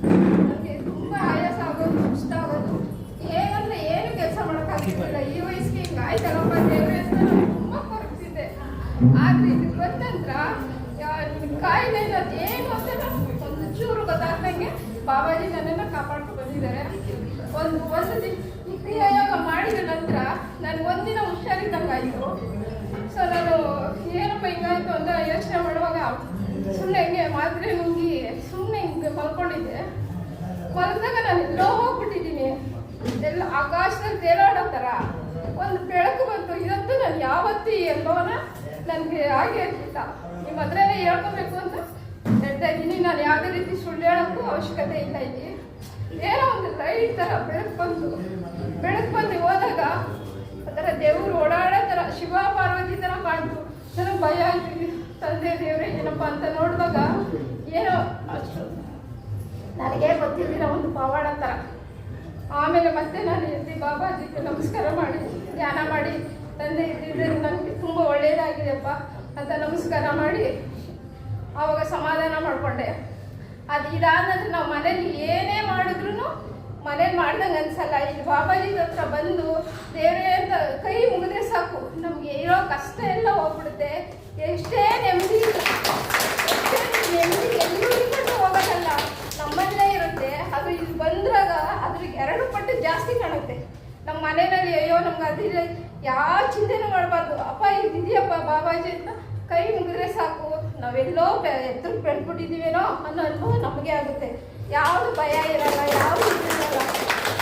ನನಗೆ ತುಂಬ ಆಯಾಸ ಆಗೋದು, ಸುಸ್ತ ಆಗೋದು, ಏನಂದ್ರೆ ಏನು ಕೆಲಸ ಮಾಡೋಕ್ಕಾಗ್ತಿಲ್ಲ. ಈ ವಯಸ್ಸಿಗೆ ಹಿಂಗೆ ಆಯ್ತಲ್ಲಪ್ಪ ದೇವ್ರೆ ಅಂತ ನಾನು ತುಂಬ ಕೊರಗ್ತಿದ್ದೆ. ಆದ್ರೆ ಇದಕ್ಕೆ ಬಂದ ನಂತರ ಕಾಯಿಲೆ ಇರೋದು ಏನು ಅಂತ ಒಂದು ಚೂರು ಗೊತ್ತಾಗ್ದಂಗೆ ಬಾಬಾಜಿ ನನ್ನನ್ನು ಕಾಪಾಡ್ಕೊಂಡು ಬಂದಿದ್ದಾರೆ. ಒಂದು ಈ ಕ್ರಿಯಾಯೋಗ ಮಾಡಿದ ನಂತರ ನನಗೆ ಒಂದಿನ ಹುಷಾರಿದ್ದಂಗೆ ಆಯಿತು. ಸೊ ನಾನು ಏನಪ್ಪ ಹಿಂಗಾಯ್ತು ಅಂತ ಯೋಚನೆ ಮಾಡುವಾಗ ಸುಮ್ಮನೆ ಹಿಂಗೆ ಮಾತ್ರೆ ನುಂಗಿ ಸುಮ್ಮನೆ ಹಿಂಗೆ ಮಲ್ಕೊಂಡಿದ್ದೆ. ಮಲಗಿದಾಗ ನಾನು ಎಲ್ಲೋ ಹೋಗ್ಬಿಟ್ಟಿದ್ದೀನಿ, ಎಲ್ಲ ಆಕಾಶದಲ್ಲಿ ತೇಲಾಡೋ ಥರ ಒಂದು ಬೆಳಕು ಬಂತು. ಇದಂತೂ ನಾನು ಯಾವತ್ತೂ ಈ ಅನುಭವನ ನನಗೆ ಹಾಗೆ ಇರಲಿಲ್ಲ. ನಿಮ್ಮ ಹತ್ರನೇ ಹೇಳ್ಕೊಬೇಕು ಅಂತ ಹೇಳ್ತಾ ಇದ್ದೀನಿ. ನಾನು ಯಾವುದೇ ರೀತಿ ಸುಳ್ಳು ಹೇಳೋಕ್ಕೂ ಅವಶ್ಯಕತೆ ಇಲ್ಲ. ಇಲ್ಲಿ ಏನೋ ಒಂದು ಲೈಟ್ ಥರ ಬೆಳಕು ಬಂದು ಹೋದಾಗ ಅದರ ದೇವರು ಓಡಾಡೋ ಥರ ಶಿವ ಪಾರ್ವತಿ ಥರ ಕಾಣ್ತು. ನನಗೆ ಭಯ ಆಯ್ತು, ತಂದೆ ದೇವರೇ ಏನಪ್ಪ ಅಂತ ನೋಡಿದಾಗ ಏನೋ ಅಷ್ಟು ನನಗೆ ಗೊತ್ತಿದ್ದಿರೋ ಒಂದು ಪವಾಡ ಥರ. ಆಮೇಲೆ ಮತ್ತೆ ನಾನು ಎದ್ದು ಬಾಬಾಜಿಗೆ ನಮಸ್ಕಾರ ಮಾಡಿ ಧ್ಯಾನ ಮಾಡಿ, ತಂದೆ ಇದ್ದಿದ್ರೆ ನನಗೆ ತುಂಬ ಒಳ್ಳೆಯದಾಗಿದೆಯಪ್ಪ ಅಂತ ನಮಸ್ಕಾರ ಮಾಡಿ ಆವಾಗ ಸಮಾಧಾನ ಮಾಡಿಕೊಂಡೆ. ಅದು ಇದಾದ ನಂತರ ನಾವು ಮನೇಲಿ ಏನೇ ಮಾಡಿದ್ರು ಮನೇಲಿ ಮಾಡ್ದಂಗೆ ಅನ್ಸಲ್ಲ. ಇಲ್ಲಿ ಬಾಬಾಜಿ ಹತ್ರ ಬಂದು ದೇವರೇ ಅಂತ ಕೈ ಮುಗಿದ್ರೆ ಸಾಕು, ನಮಗೆ ಇರೋ ಕಷ್ಟ ಎಲ್ಲ ಹೋಗ್ಬಿಡುತ್ತೆ. ಎಷ್ಟೇ ನೆಮ್ಮದಿ ಎಲ್ಲೂ ಇಟ್ಕೊಂಡು ಹೋಗೋಕ್ಕಲ್ಲ, ನಮ್ಮಲ್ಲೇ ಇರುತ್ತೆ. ಅದು ಇಲ್ಲಿ ಬಂದಾಗ ಅದ್ರಿಗೆ 2 ಪಟ್ಟು ಜಾಸ್ತಿ ಕಾಣುತ್ತೆ. ನಮ್ಮ ಮನೆಯಲ್ಲಿ ಅಯ್ಯೋ ನಮ್ಗೆ ಅದಿಲ್ಲ, ಯಾವ ಚಿಂತೆನೂ ಮಾಡಬಾರ್ದು, ಅಪ್ಪ ಇದಿದೆಯಪ್ಪ ಬಾಬಾಜಿ ಅಂತ ಕೈ ಮುಗಿದ್ರೆ ಸಾಕು, ನಾವೆಲ್ಲೋ ಎತ್ತರಕ್ಕೆ ಬೆಳೆದ್ಬಿಟ್ಟಿದ್ದೀವೇನೋ ಅನ್ನೋ ಅನುಭವ ನಮಗೆ ಆಗುತ್ತೆ. ಯಾವುದು ಭಯ ಇರಲ್ಲ, ಯಾವುದು ಇರಲ್ಲ.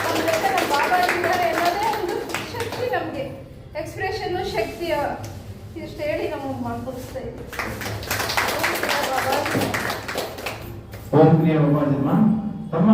ನಮ್ಮ ಜೊತೆ ನಮ್ಮ ಬಾಬಾಜಿ ಇದ್ದಾರೆ ಅನ್ನೋದೇ ಒಂದು ಶಕ್ತಿ, ನಮಗೆ ಎಕ್ಸ್ಪ್ರೆಷನ್ನು ಶಕ್ತಿ. ಇಷ್ಟು ಹೇಳಿ ನಮಗೆ ಮಾಡ್ಕೊಡಿಸ್ತಾ ಇದ್ದೀವಿ. ಓಂ ಕ್ರಿಯಾ ಬಾಬಾಜಮ್ಮ ತಮ್ಮ